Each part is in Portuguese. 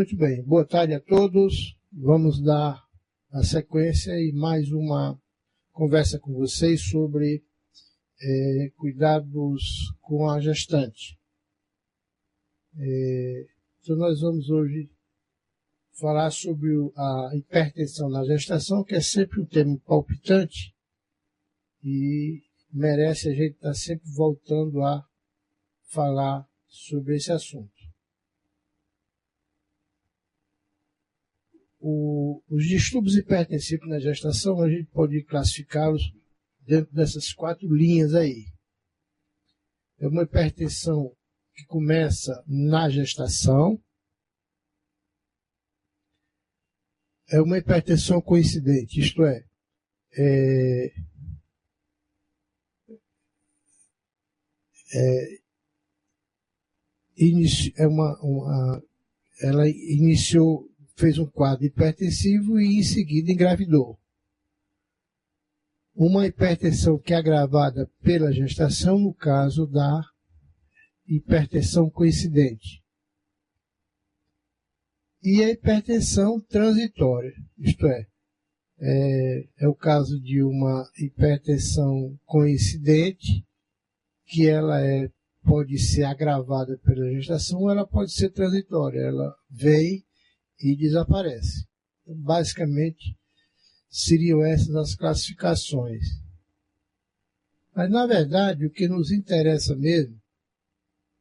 Muito bem, boa tarde a todos. Vamos dar a sequência e mais uma conversa com vocês sobre cuidados com a gestante. Então nós vamos hoje falar sobre a hipertensão na gestação, que é sempre um tema palpitante e merece a gente estar sempre voltando a falar sobre esse assunto. Os distúrbios hipertensivos na gestação, a gente pode classificá-los dentro dessas 4 linhas aí. É uma hipertensão que começa na gestação, é uma hipertensão coincidente, isto é ela iniciou, fez um quadro hipertensivo e em seguida engravidou. Uma hipertensão que é agravada pela gestação, no caso da hipertensão coincidente. E a hipertensão transitória, isto é o caso de uma hipertensão coincidente, que ela pode ser agravada pela gestação, ou ela pode ser transitória, ela vem e desaparece. Então, basicamente, seriam essas as classificações. Mas, na verdade, o que nos interessa mesmo,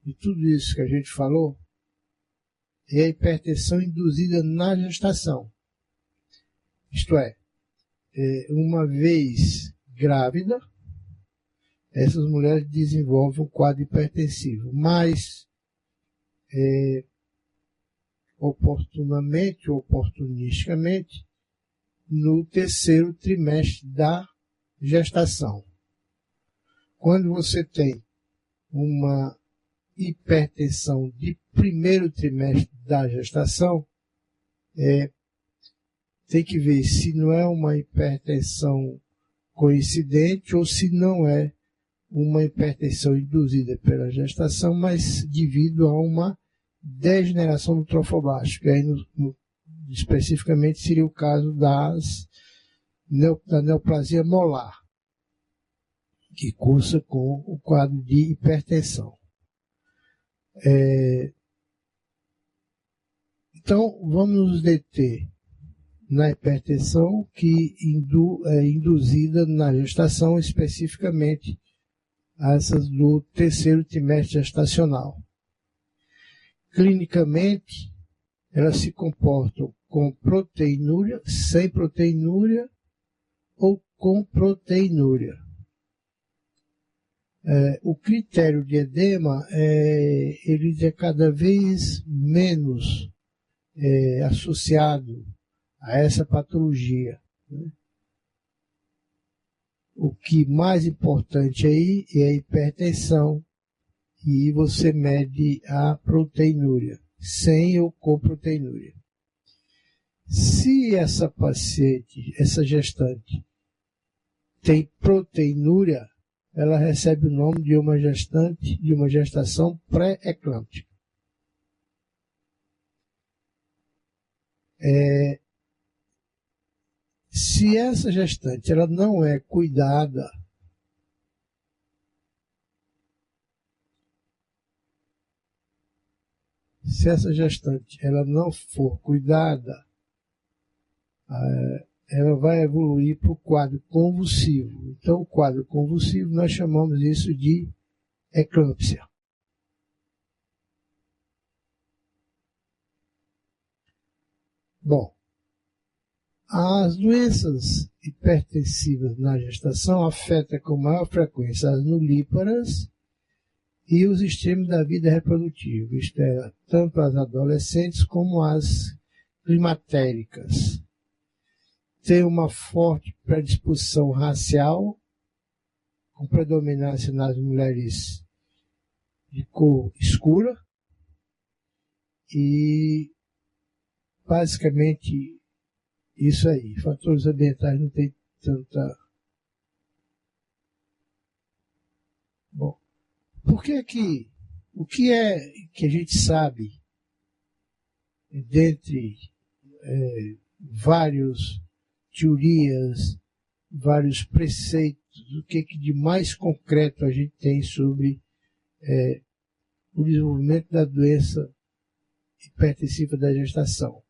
de tudo isso que a gente falou, é a hipertensão induzida na gestação. Isto é, uma vez grávida, essas mulheres desenvolvem um quadro hipertensivo, mas oportunamente ou oportunisticamente no 3º trimestre da gestação. Quando você tem uma hipertensão de 1º trimestre da gestação, tem que ver se não é uma hipertensão coincidente ou se não é uma hipertensão induzida pela gestação, mas devido a uma degeneração do trofoblasto, que aí especificamente seria o caso da neoplasia molar, que cursa com o quadro de hipertensão. Então, vamos nos deter na hipertensão que é induzida na gestação, especificamente essas do 3º trimestre gestacional. Clinicamente, elas se comportam com proteinúria, sem proteinúria ou com proteinúria. O critério de edema ele é cada vez menos associado a essa patologia, né? O que mais importante aí é a hipertensão e você mede a proteinúria, sem ou com proteinúria. Se essa paciente, essa gestante, tem proteinúria, ela recebe o nome de uma gestação pré-eclâmptica. Se essa gestante ela não é cuidada, se essa gestante ela não for cuidada, ela vai evoluir para o quadro convulsivo. Então, o quadro convulsivo, nós chamamos isso de eclâmpsia. Bom, as doenças hipertensivas na gestação afetam com maior frequência as nulíparas e os extremos da vida reprodutiva, isto é, tanto as adolescentes como as climatéricas. Tem uma forte predisposição racial, com predominância nas mulheres de cor escura, e basicamente isso aí. Fatores ambientais não tem tanta... Bom, por que o que é que a gente sabe dentre várias teorias, vários preceitos, o que de mais concreto a gente tem sobre o desenvolvimento da doença hipertensiva da gestação.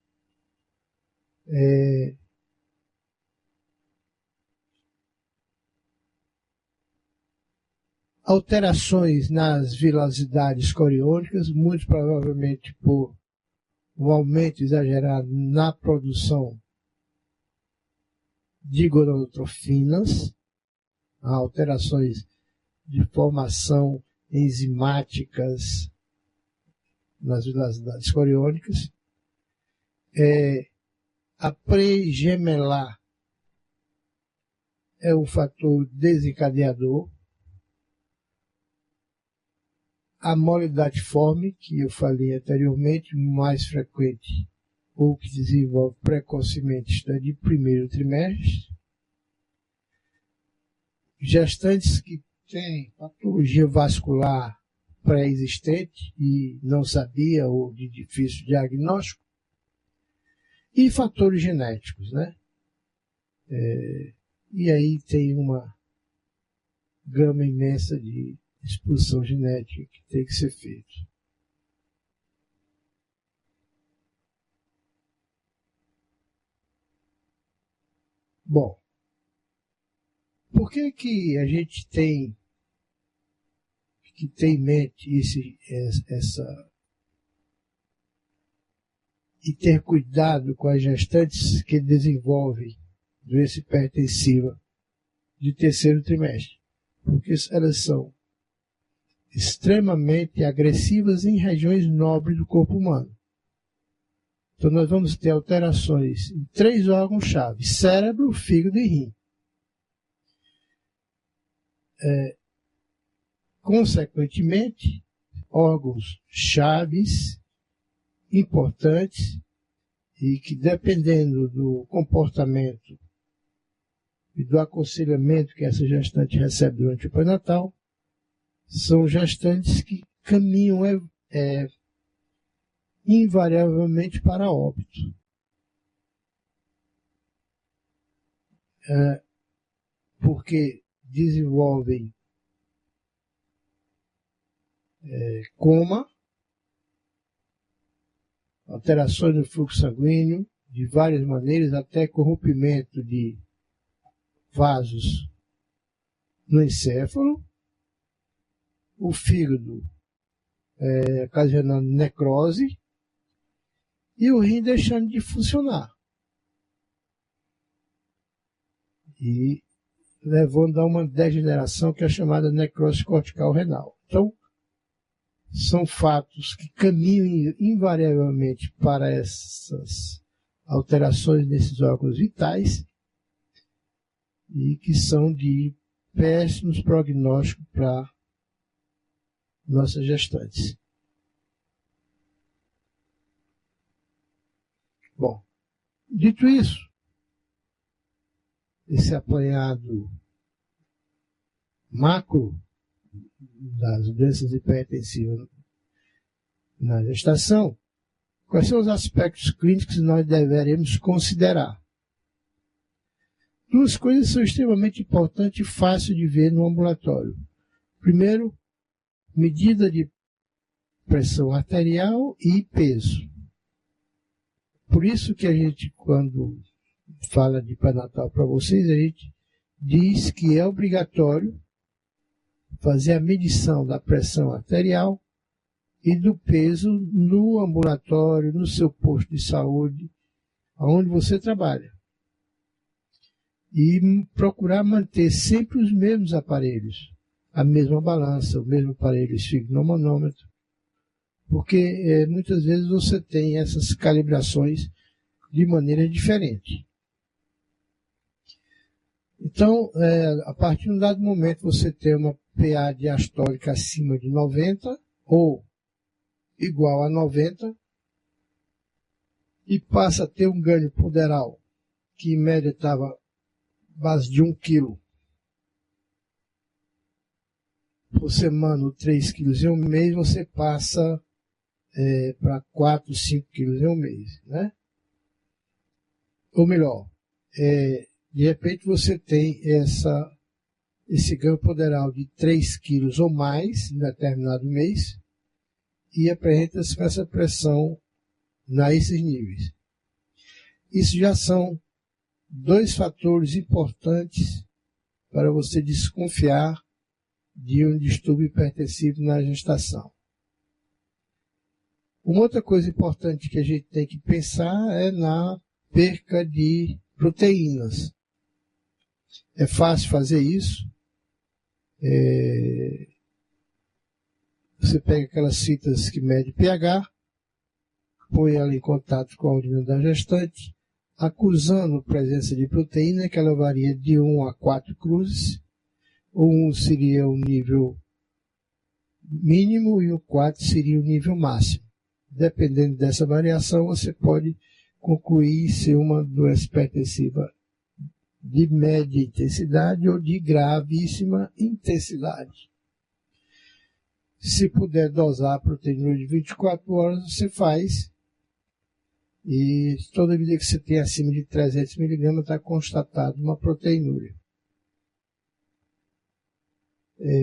Alterações nas vilosidades coriônicas, muito provavelmente por um aumento exagerado na produção de gonadotrofinas, alterações de formação enzimáticas nas vilosidades coriônicas, a pregemelar é um fator desencadeador, a molidatiforme, que eu falei anteriormente, mais frequente ou que desenvolve precocemente, está de primeiro trimestre, gestantes que têm patologia vascular pré-existente e não sabia ou de difícil diagnóstico, e fatores genéticos, né? E aí tem uma gama imensa de exposição genética que tem que ser feita. Bom, por que a gente tem que ter em mente e ter cuidado com as gestantes que desenvolvem doença hipertensiva de terceiro trimestre? Porque elas são extremamente agressivas em regiões nobres do corpo humano. Então nós vamos ter alterações em 3 órgãos-chave: cérebro, fígado e rim. Consequentemente, órgãos chaves, importantes, e que dependendo do comportamento e do aconselhamento que essa gestante recebe durante o pré-natal, são gestantes que caminham invariavelmente para óbito. Porque desenvolvem coma, alterações no fluxo sanguíneo de várias maneiras, até corrompimento de vasos no encéfalo, o fígado ocasionando necrose e o rim deixando de funcionar e levando a uma degeneração que é chamada necrose cortical renal. Então, são fatos que caminham invariavelmente para essas alterações nesses órgãos vitais e que são de péssimos prognósticos para nossas gestantes. Bom, dito isso, esse apanhado macro das doenças hipertensivas na gestação, quais são os aspectos clínicos que nós deveremos considerar? 2 coisas são extremamente importantes e fáceis de ver no ambulatório. Primeiro, medida de pressão arterial e peso. Por isso que a gente, quando fala de pré-natal para vocês, a gente diz que é obrigatório fazer a medição da pressão arterial e do peso no ambulatório, no seu posto de saúde, onde você trabalha. E procurar manter sempre os mesmos aparelhos, a mesma balança, o mesmo aparelho esfigmomanômetro, porque muitas vezes você tem essas calibrações de maneira diferente. Então, a partir de um dado momento, você tem uma PA diastólica acima de 90 ou igual a 90 e passa a ter um ganho ponderal que em média estava base de 1 kg por semana, 3 kg em um mês, você passa para 4, 5 quilos em um mês, né? Ou melhor, de repente você tem esse ganho poderal de 3 quilos ou mais em determinado mês e apresenta-se com essa pressão nesses níveis. Isso já são 2 fatores importantes para você desconfiar de um distúrbio hipertensivo na gestação. Uma outra coisa importante que a gente tem que pensar é na perca de proteínas. É fácil fazer isso. Você pega aquelas fitas que medem pH, põe ela em contato com a urina da gestante, acusando a presença de proteína, que ela varia de 1 a 4 cruzes. O 1 seria o nível mínimo e o 4 seria o nível máximo. Dependendo dessa variação, você pode concluir ser uma doença hipertensiva de média intensidade ou de gravíssima intensidade. Se puder dosar a proteína de 24 horas, você faz. E toda vida que você tem acima de 300 mg está constatado uma proteinúria.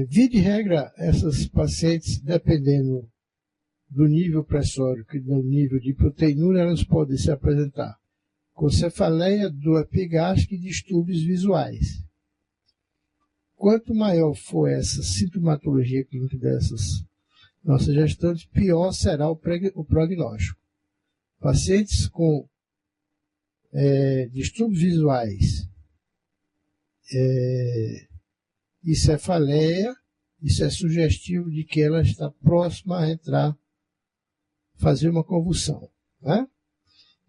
Via de regra, essas pacientes, dependendo do nível pressórico e do nível de proteinúria, elas podem se apresentar com cefaleia, dor epigástrica e distúrbios visuais. Quanto maior for essa sintomatologia clínica dessas nossas gestantes, pior será o prognóstico. Pacientes com distúrbios visuais e cefaleia, isso é sugestivo de que ela está próxima a fazer uma convulsão, né?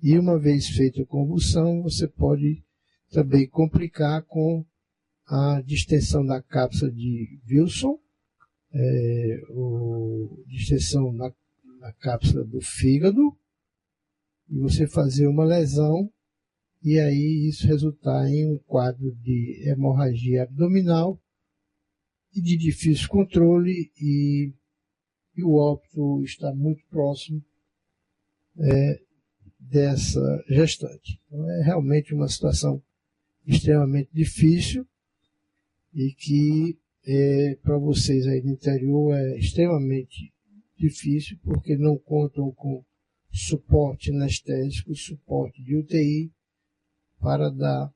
E uma vez feita a convulsão, você pode também complicar com a distensão da cápsula de Wilson, distensão na cápsula do fígado, e você fazer uma lesão, e aí isso resultar em um quadro de hemorragia abdominal e de difícil controle, e o óbito está muito próximo dessa gestante. Então é realmente uma situação extremamente difícil e que para vocês aí no interior é extremamente difícil porque não contam com suporte anestésico, suporte de UTI para dar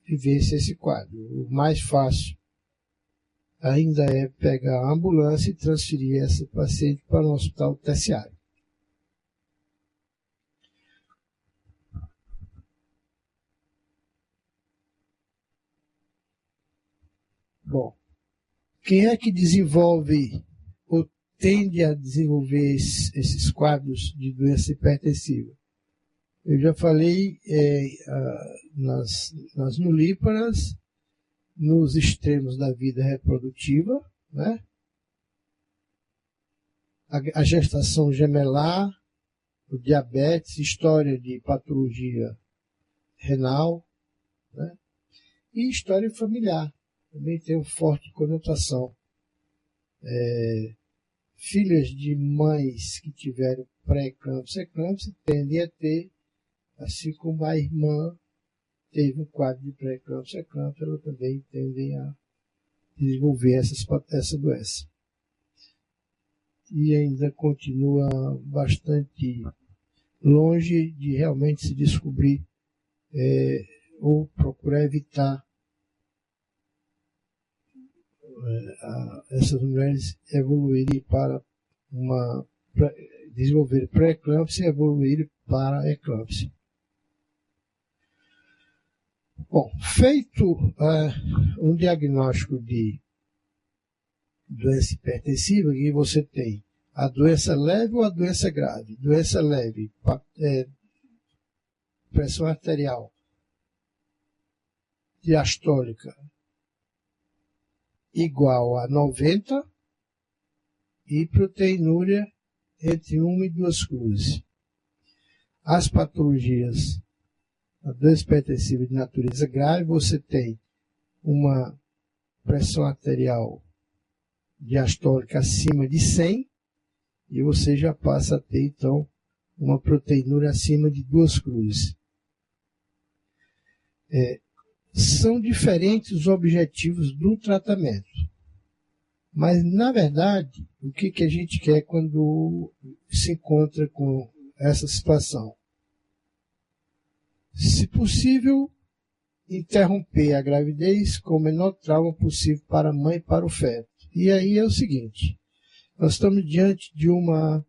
vivência a esse quadro. O mais fácil ainda é pegar a ambulância e transferir essa paciente para um hospital terciário. Bom, quem é que desenvolve ou tende a desenvolver esses quadros de doença hipertensiva? Eu já falei nas nulíparas, nos extremos da vida reprodutiva, né? A gestação gemelar, o diabetes, história de patologia renal, né? E história familiar, também tem uma forte conotação. Filhas de mães que tiveram pré-eclâmpsia e eclâmpsia tendem a ter, assim como a irmã teve um quadro de pré-eclâmpsia e eclâmpsia, elas também tendem a desenvolver essa doença. E ainda continua bastante longe de realmente se descobrir ou procurar evitar essas mulheres evoluírem para desenvolver pré-eclâmpsia e evoluírem para a eclâmpsia. Bom, feito um diagnóstico de doença hipertensiva, que você tem a doença leve ou a doença grave. Doença leve, pressão arterial diastólica igual a 90 e proteinúria entre 1 e 2 cruzes. As patologias, a doença hipertensiva de natureza grave, você tem uma pressão arterial diastólica acima de 100 e você já passa a ter, então, uma proteinúria acima de 2 cruzes. São diferentes os objetivos do tratamento. Mas, na verdade, o que a gente quer quando se encontra com essa situação? Se possível, interromper a gravidez com o menor trauma possível para a mãe e para o feto. E aí é o seguinte, nós estamos diante de uma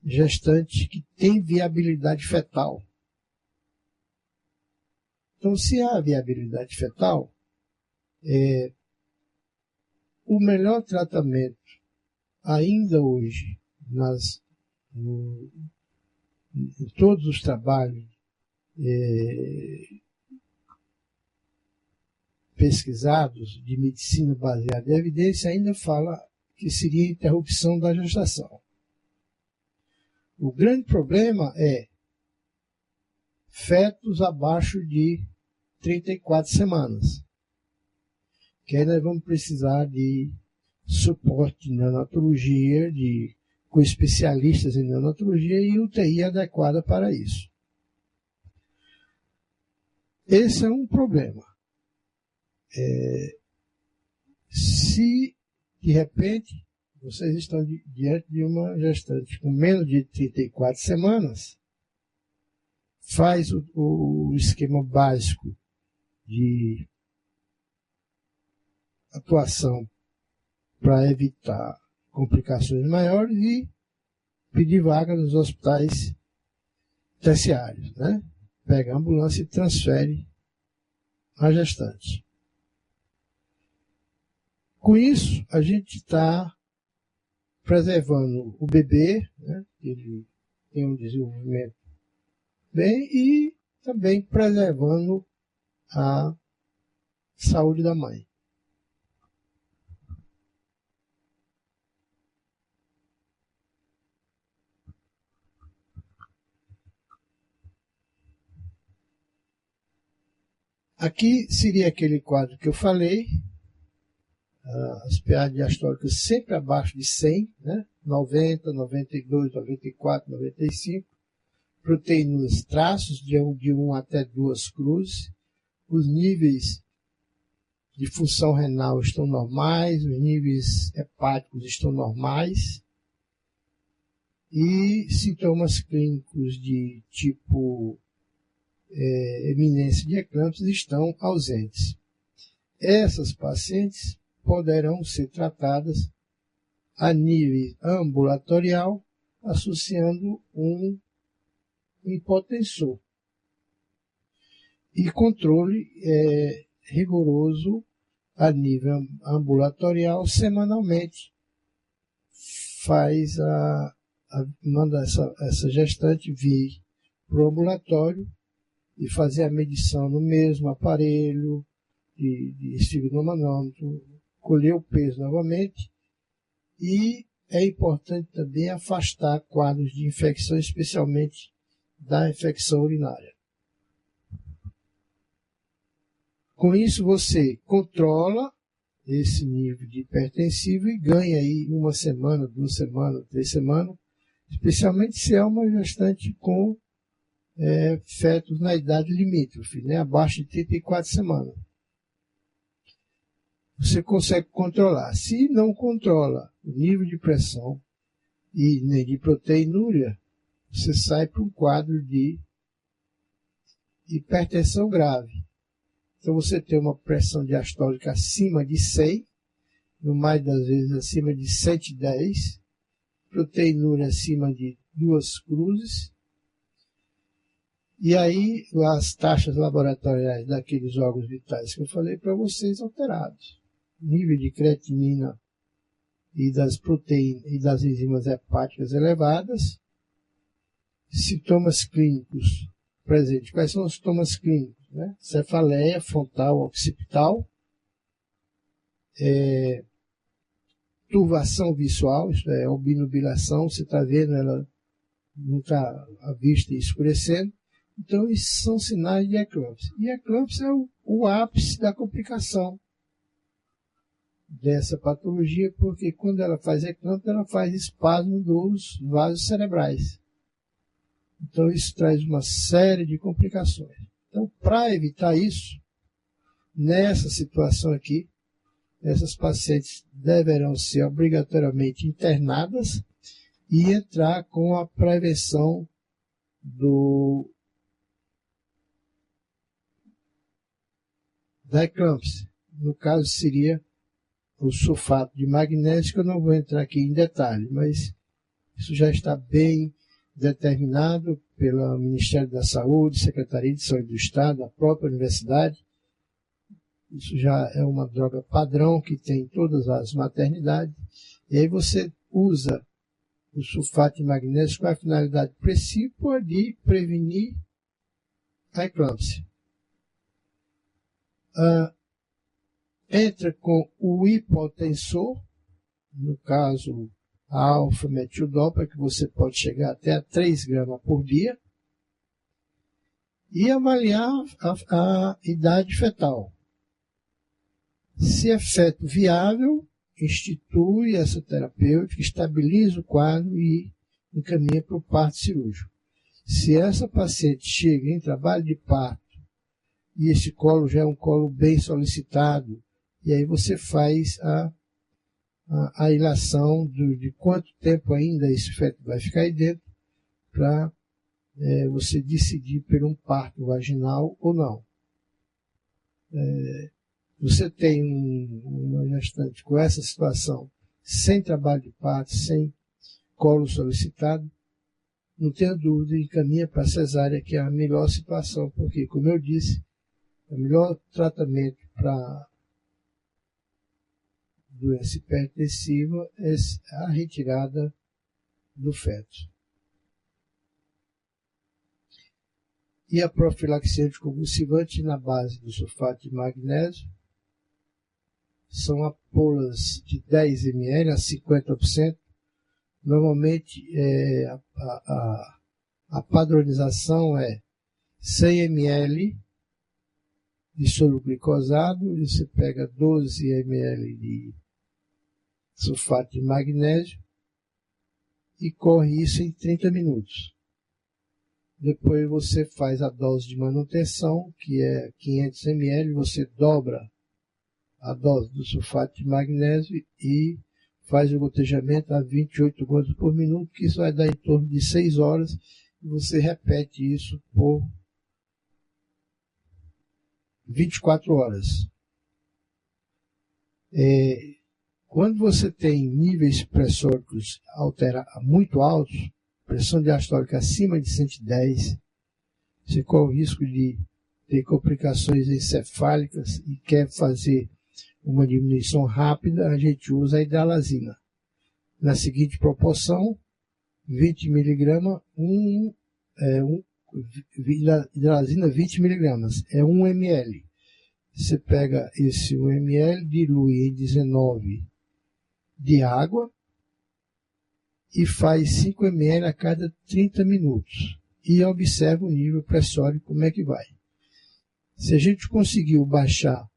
gestante que tem viabilidade fetal. Então, se há viabilidade fetal, o melhor tratamento, ainda hoje, em todos os trabalhos pesquisados de medicina baseada em evidência, ainda fala que seria a interrupção da gestação. O grande problema é fetos abaixo de 34 semanas. Que aí nós vamos precisar de suporte de neonatologia, com especialistas em neonatologia e UTI adequada para isso. Esse é um problema. Se, de repente, vocês estão diante de uma gestante com menos de 34 semanas, faz o esquema básico de atuação para evitar complicações maiores e pedir vaga nos hospitais terciários, né? Pega a ambulância e transfere a gestante. Com isso, a gente está preservando o bebê, né? Ele tem um desenvolvimento bem, e também preservando a saúde da mãe. Aqui seria aquele quadro que eu falei, as PA diastólicas sempre abaixo de 100, né? 90, 92, 94, 95, proteínas traços de 1 até 2 cruzes, os níveis de função renal estão normais, os níveis hepáticos estão normais, e sintomas clínicos de tipo eminência de eclâmpsia estão ausentes. Essas pacientes poderão ser tratadas a nível ambulatorial, associando um hipotensor. E controle rigoroso a nível ambulatorial semanalmente. Manda essa gestante vir para o ambulatório e fazer a medição no mesmo aparelho de esfigmomanômetro, colher o peso novamente, e é importante também afastar quadros de infecção, especialmente da infecção urinária. Com isso, você controla esse nível de hipertensivo e ganha aí 1 semana, 2 semanas, 3 semanas, especialmente se é uma gestante com fetos na idade limítrofe, né, abaixo de 34 semanas. Você consegue controlar. Se não controla o nível de pressão e nem de proteinúria, você sai para um quadro de hipertensão grave. Então você tem uma pressão diastólica acima de 100, no mais das vezes acima de 110, proteinúria acima de 2 cruzes, e aí as taxas laboratoriais daqueles órgãos vitais que eu falei para vocês alterados. Nível de creatinina e das proteínas e das enzimas hepáticas elevadas. Sintomas clínicos presentes. Quais são os sintomas clínicos? Né? Cefaleia frontal occipital, turvação visual, isto é, obnubilação, você está vendo ela não está a vista escurecendo. Então, isso são sinais de eclâmpsia. E eclâmpsia é o ápice da complicação dessa patologia, porque quando ela faz eclâmpsia, ela faz espasmo dos vasos cerebrais. Então isso traz uma série de complicações. Então, para evitar isso, nessa situação aqui, essas pacientes deverão ser obrigatoriamente internadas e entrar com a prevenção da eclâmpsia. No caso, seria o sulfato de magnésio, que eu não vou entrar aqui em detalhe, mas isso já está bem determinado pelo Ministério da Saúde, Secretaria de Saúde do Estado, a própria universidade. Isso já é uma droga padrão que tem em todas as maternidades. E aí você usa o sulfato de magnésio com a finalidade principal de prevenir a eclâmpsia. Entra com o hipotensor, no caso a alfa-metildopa, que você pode chegar até a 3 gramas por dia, e avaliar a idade fetal. Se é feto viável, institui essa terapêutica, estabiliza o quadro e encaminha para o parto cirúrgico. Se essa paciente chega em trabalho de parto, e esse colo já é um colo bem solicitado, e aí você faz a ilação de quanto tempo ainda esse feto vai ficar aí dentro, para você decidir por um parto vaginal ou não. Você tem uma gestante com essa situação, sem trabalho de parto, sem colo solicitado, não tenha dúvida, encaminha para a cesárea, que é a melhor situação, porque, como eu disse, o melhor tratamento para doença hipertensiva é a retirada do feto. E a profilaxia anticonvulsivante na base do sulfato de magnésio são ampolas de 10 ml a 50%. Normalmente a padronização é 100 ml de soro glicosado, e você pega 12 ml de sulfato de magnésio e corre isso em 30 minutos. Depois você faz a dose de manutenção, que é 500 ml, você dobra a dose do sulfato de magnésio e faz o gotejamento a 28 gotas por minuto, que isso vai dar em torno de 6 horas, e você repete isso por 24 horas. Quando você tem níveis pressóricos muito altos, pressão diastólica acima de 110, você corre o risco de ter complicações encefálicas e quer fazer uma diminuição rápida, a gente usa a hidralazina. Na seguinte proporção, 20 mg, hidralazina 20 mg, é 1 ml. Você pega esse 1 ml, dilui em 19 de água e faz 5 ml a cada 30 minutos. E observa o nível pressórico, como é que vai. Se a gente conseguiu baixar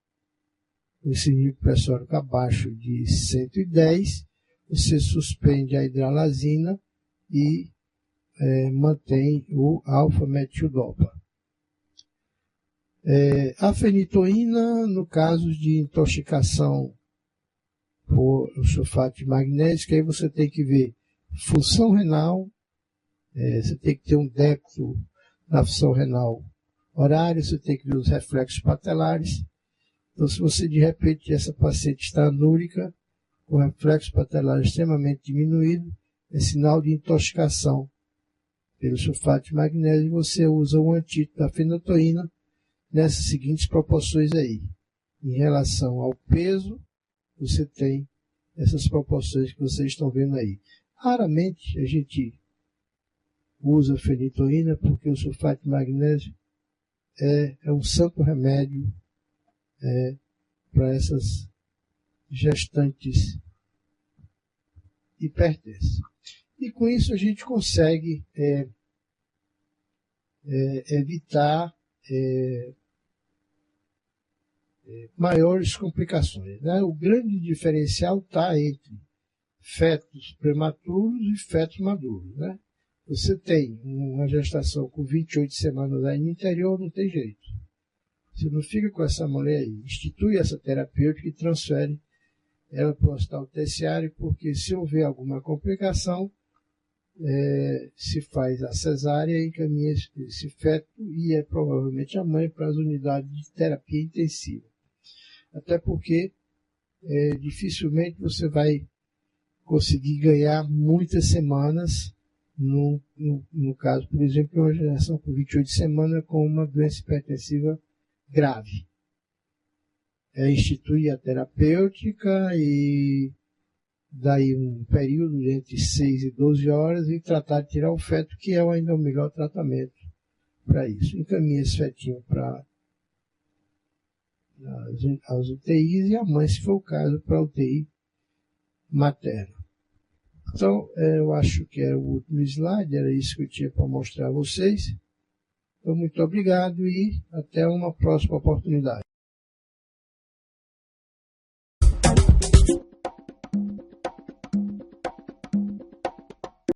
esse nível pressórico abaixo de 110, você suspende a hidralazina e mantém o alfa-metildopa. A fenitoína, no caso de intoxicação por sulfato de magnésio, que aí você tem que ver função renal, você tem que ter um decto na função renal horário, você tem que ver os reflexos patelares. Então, se você de repente, essa paciente está anúrica, com reflexo patelar extremamente diminuído, é sinal de intoxicação pelo sulfato de magnésio, e você usa o antídoto da fenitoína nessas seguintes proporções aí. Em relação ao peso, você tem essas proporções que vocês estão vendo aí. Raramente a gente usa fenitoína, porque o sulfato de magnésio é um santo remédio para essas gestantes hipertensas. E com isso a gente consegue evitar maiores complicações, né? O grande diferencial está entre fetos prematuros e fetos maduros, né? Você tem uma gestação com 28 semanas aí no interior, não tem jeito. Você não fica com essa mulher aí. Institui essa terapêutica e transfere ela para o hospital terciário, porque se houver alguma complicação, se faz a cesárea, encaminha esse feto e provavelmente a mãe para as unidades de terapia intensiva. Até porque dificilmente você vai conseguir ganhar muitas semanas, no caso, por exemplo, de uma gestação com 28 semanas com uma doença hipertensiva grave. Instituir a terapêutica e daí um período de entre 6 e 12 horas e tratar de tirar o feto, que é ainda o melhor tratamento para isso. Encaminha esse fetinho para as UTIs e a mãe, se for o caso, para a UTI materna. Então, eu acho que era o último slide, era isso que eu tinha para mostrar a vocês. Então, muito obrigado e até uma próxima oportunidade.